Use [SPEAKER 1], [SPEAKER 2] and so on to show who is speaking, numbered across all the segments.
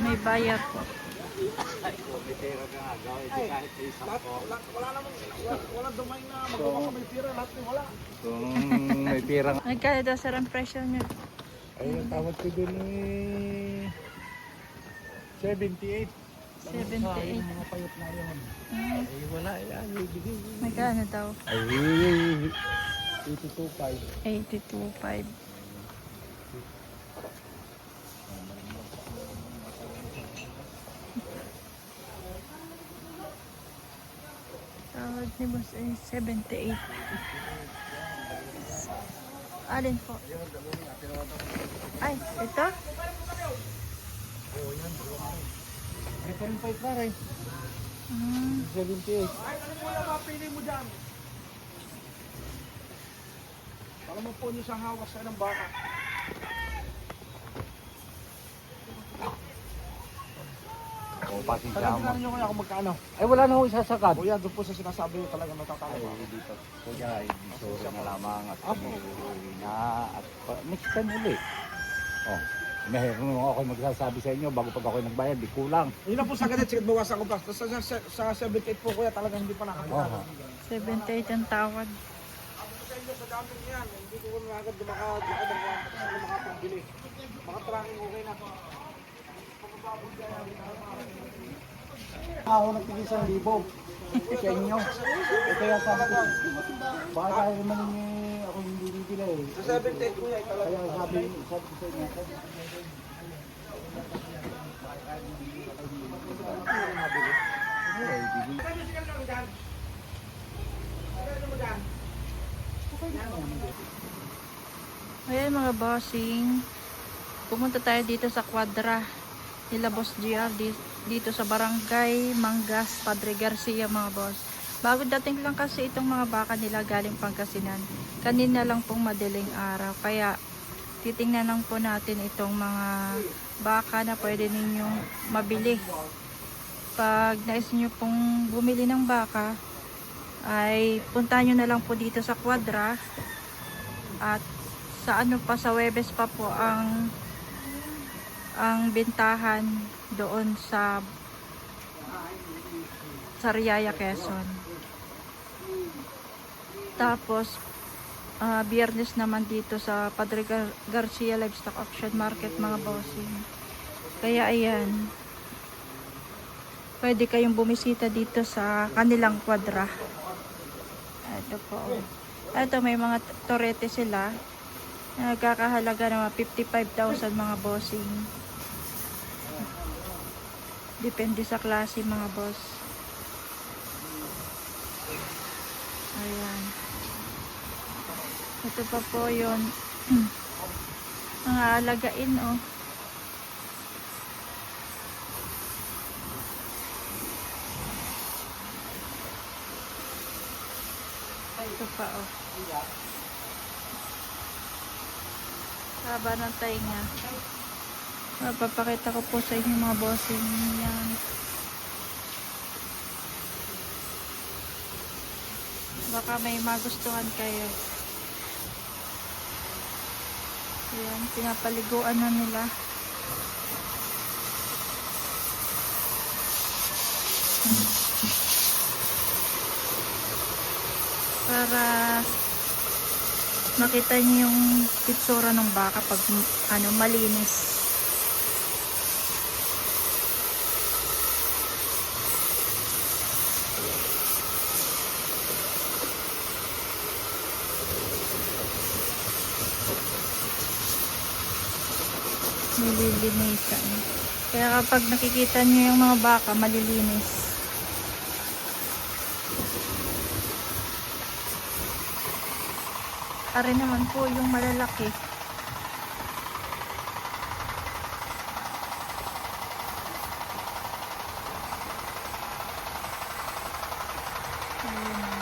[SPEAKER 1] May bayar po.
[SPEAKER 2] Ay, may pera ka nga. Gawin kahit sa isang ko.
[SPEAKER 3] Wala naman, wala dumay na magawa ka may pira, lahat yung wala.
[SPEAKER 2] Kung may pera nga.
[SPEAKER 1] Nagkano daw sir ang presyo niyo?
[SPEAKER 2] Ay, ang tawad ko dun eh... 78.
[SPEAKER 1] 78.
[SPEAKER 2] Mga payot na yun.
[SPEAKER 1] Hmm.
[SPEAKER 2] Ay, wala yan. Bigay.
[SPEAKER 1] Magkano daw?
[SPEAKER 2] Ay, 82.5.
[SPEAKER 1] 82.5. Tawad ni boss ay 78. Alin po? Ay, ito?
[SPEAKER 2] May pa rin pa rin.
[SPEAKER 1] Hmm.
[SPEAKER 2] 78.
[SPEAKER 3] Ay, ano mo yung mapili mo dyan? Alam mo po niyo sa hawas sa ng baka.
[SPEAKER 2] O, pasensya
[SPEAKER 3] Talagang
[SPEAKER 2] mo.
[SPEAKER 3] nyo kaya kung magkano.
[SPEAKER 2] Ay, wala na ako isasagad.
[SPEAKER 3] Kuya, doon po sa sinasabi ko talaga natatalo
[SPEAKER 2] Ay,
[SPEAKER 3] ako.
[SPEAKER 2] dito. Kuya, ay, sorry na lamang at
[SPEAKER 3] Apo.
[SPEAKER 2] kami na at next time ulit. Oh, meron ako magsasabi sa inyo bago pag ako nagbayad, di kulang.
[SPEAKER 3] Yun na po sa ganit, sige bawasan ko pa. Sa 78 po kuya, talagang hindi pa nakakita.
[SPEAKER 1] 78 ang tawad.
[SPEAKER 3] Sa inyo, sa dami niyan, hindi ko na agad makapambili. Makatracking okay na.
[SPEAKER 2] Ako nagtigil sa libo. Sa inyo. Eh, kaya sabi ko, baka kaya naman ako hindi bibila eh.
[SPEAKER 3] Sa 78 kuya, talaga.
[SPEAKER 2] Kaya sabi ko sa inyo, ay, bibili.
[SPEAKER 1] Ayan mga bossing, pumunta tayo dito sa Quadra nila Boss GR dito sa Barangay Mangas, Padre Garcia mga boss. Bago dating lang kasi itong mga baka nila galing Pangasinan. Kanina lang pong madaling araw. Kaya titingnan lang po natin itong mga baka na pwede ninyong mabili. Pag nais nyo pong bumili ng baka, ay puntahan nyo na lang po dito sa Quadra. At sa ano pa, sa Webes pa po ang bintahan doon sa Sariaya, Quezon. Tapos Biyernes naman dito sa Padre Garcia Livestock Auction Market mga bossing. Kaya ayan, pwede kayong bumisita dito sa kanilang Quadra. Ito po. Ito may mga torete sila. Nagkakahalaga ng 55,000 mga bossing. Depende sa klase mga boss. Ayan. Ito pa po yun. Mga alagain oh. Ito pa oh. Haba ng tainga. Papakita ko po sa inyo mga bossing yan. Baka may magustuhan kayo. Ayan, pinapaliguan na nila. Para makita niyo yung pitsura ng baka pag malinis. Nililinisan. Kaya kapag nakikita niyo yung mga baka malilinis. Ari naman po yung malalaki. Ayan.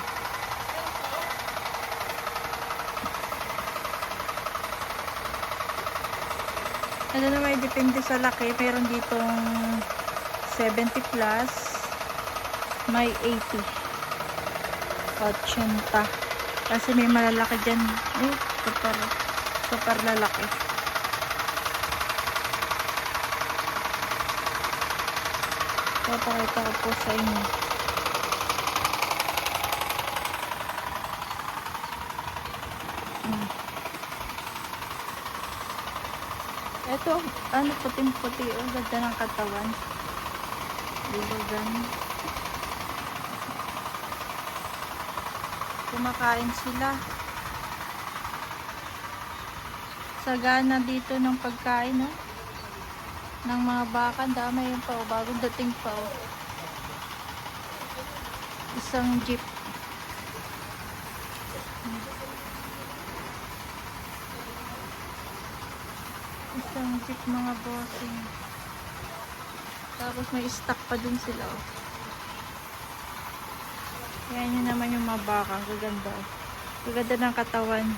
[SPEAKER 1] Ano na may depende sa laki. Meron ditong 70 plus. May 80. 80. Kasi may malalaki dyan. Eh, super lalaki. Papakita ko po sa inyo. Ito, ano, puting-puti. Oh, ganda ng katawan. Bilugan. Kumakain sila. Sagana dito ng pagkain, no? Ng mga baka. Dami yun pa, oh. Bagong dating pa, oh. Isang jeep. Isang jeep, mga bossing. Tapos may stock pa dun sila, oh. Yan yun naman yung mga baka. Gaganda, oh. Gaganda ng katawan.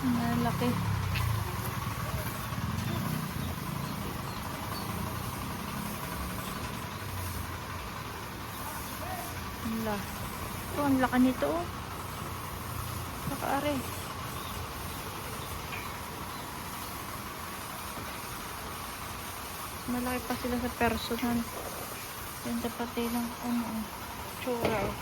[SPEAKER 1] Malaki. Wala. Ito, ang laki nito, oh. Nakaari. Malaki pa sila sa personal. Yan dapat ng ano, tsura, oh.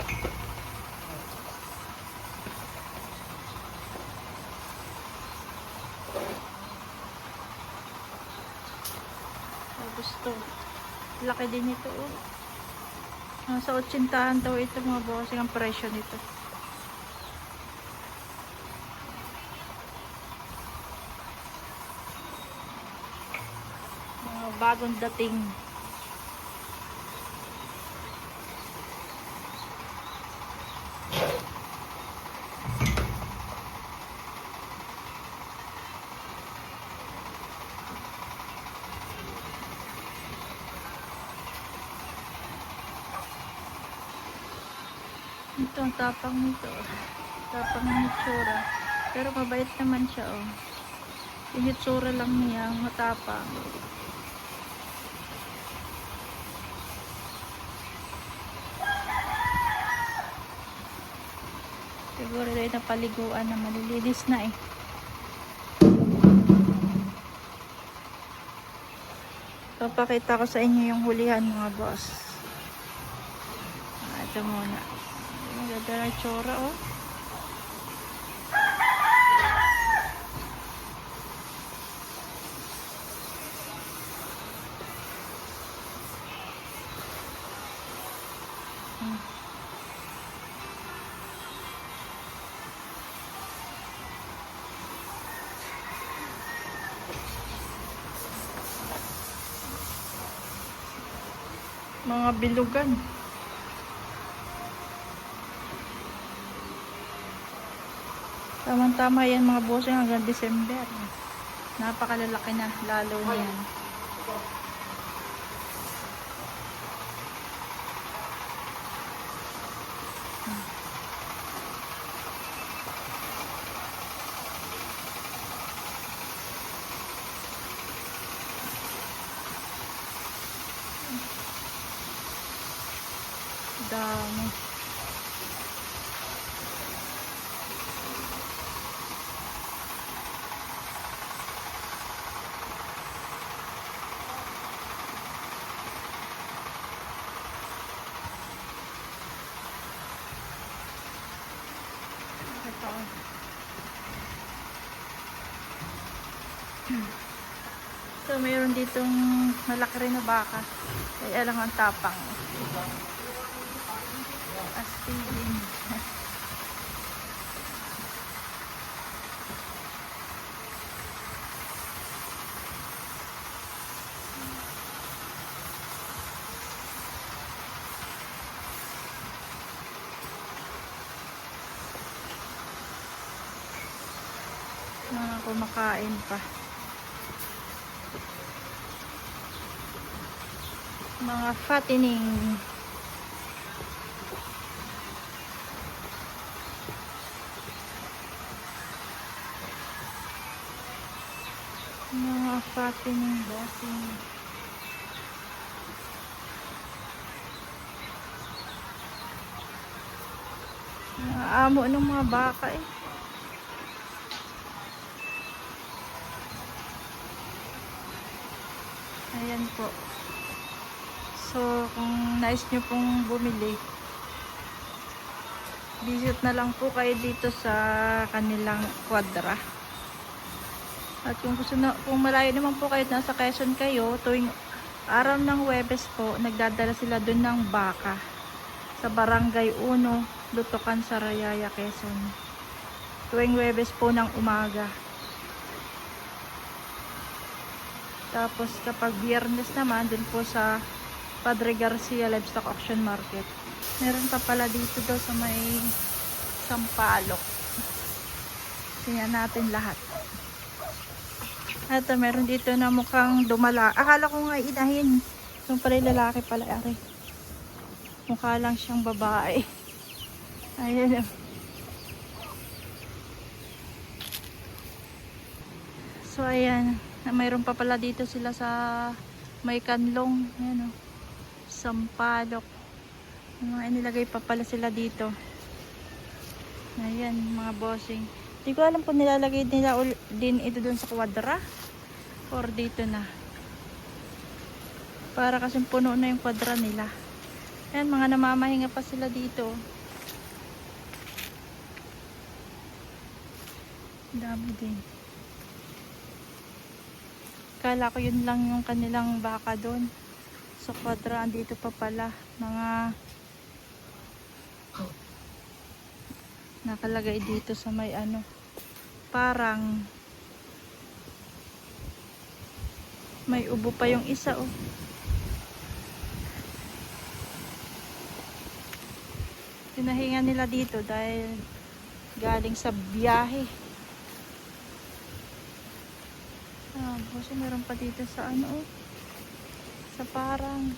[SPEAKER 1] Gusto. Laki din ito, oh. Nasa 80 daw ito, mga bossing, ang presyo nito. Mga bagong dating. Ito, ang tapang nito. Tapang ng itsura. Pero mabait naman siya, oh. Yung itsura lang niya, matapang. Siguro rin napaliguan na malilinis na, eh. Papakita ko sa inyo yung hulihan, mga boss. Ito muna. Ang ganda na itsura, oh. Mga bilugan. Tama-tama yan, mga bossing, hanggang December. Napakalalaki na, lalo niyan. Dami. Ito. So, mayroon ditong malaki rin na baka. Kaya lang ang tapang. Aspidin. Mga kumakain pa. Mga fattening. Mga fattening bossing. Mga amo ng mga baka eh. Ayan po. So, kung nais nyo pong bumili, visit na lang po kayo dito sa kanilang Quadra. At kung gusto na, kung malayo naman po kayo, nasa Quezon kayo, tuwing araw ng Huwebes po, nagdadala sila dun ng baka sa Barangay 1, Lutukan, Sarayaya, Quezon. Tuwing Huwebes po ng umaga. Tapos kapag Biyernes naman, dun po sa Padre Garcia Livestock Auction Market. Meron pa pala dito daw sa may Sampaloc. Tingnan natin lahat. Ito, meron dito na mukhang dumala. Akala ko nga inahin. Yung pala lalaki pala. Ari. Mukha lang siyang babae. Ayan. So, ayan. Mayroon pa pala dito sila sa may kanlong. Ayan o. Sampaloc. Mga inilagay pa pala sila dito. Ayan, mga bossing. Hindi ko alam kung nilalagay nila din ito dun sa Quadra or dito na. Para kasing puno na yung Quadra nila. Ayan, mga namamahinga pa sila dito. Dami din. Kala ko yun lang yung kanilang baka doon. Sa Quadra, andito pa pala. Mga nakalagay dito sa may ano. Parang may ubo pa yung isa oh. Pinahinga nila dito dahil galing sa biyahe. Kasi meron pa dito sa ano oh. Sa parang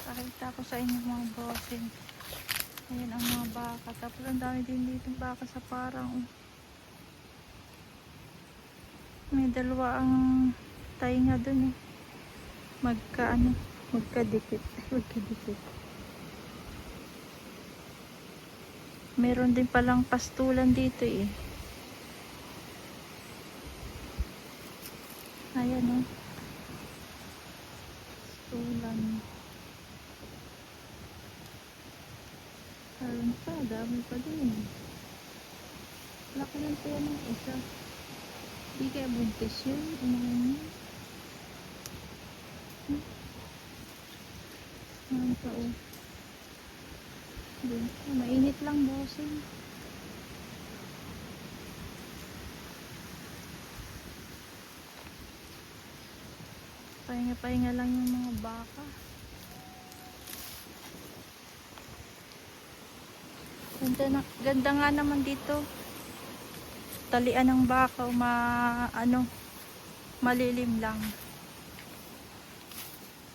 [SPEAKER 1] pakita ko sa inyo mga bossing. Ayan ang mga baka. Tapos ang dami din dito baka sa parang oh. May dalawa ang tainga dun eh. Magkadikit. Magkadikit. Meron din palang pastulan dito eh. Ayan o. Pastulan. Ayan pa, dami pa din. Laki lang pa yan ng isa. Hindi kaya buntis yun. Ayan pa o. Mainit lang bossing. Pahinga-pahinga lang yung mga baka. Ganda nga naman dito. Talian ng baka o malilim lang.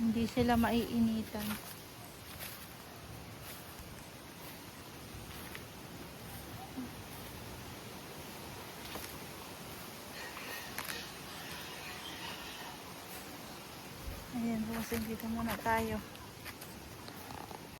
[SPEAKER 1] Hindi sila maiinitan. Ayan, bossing, dito muna tayo.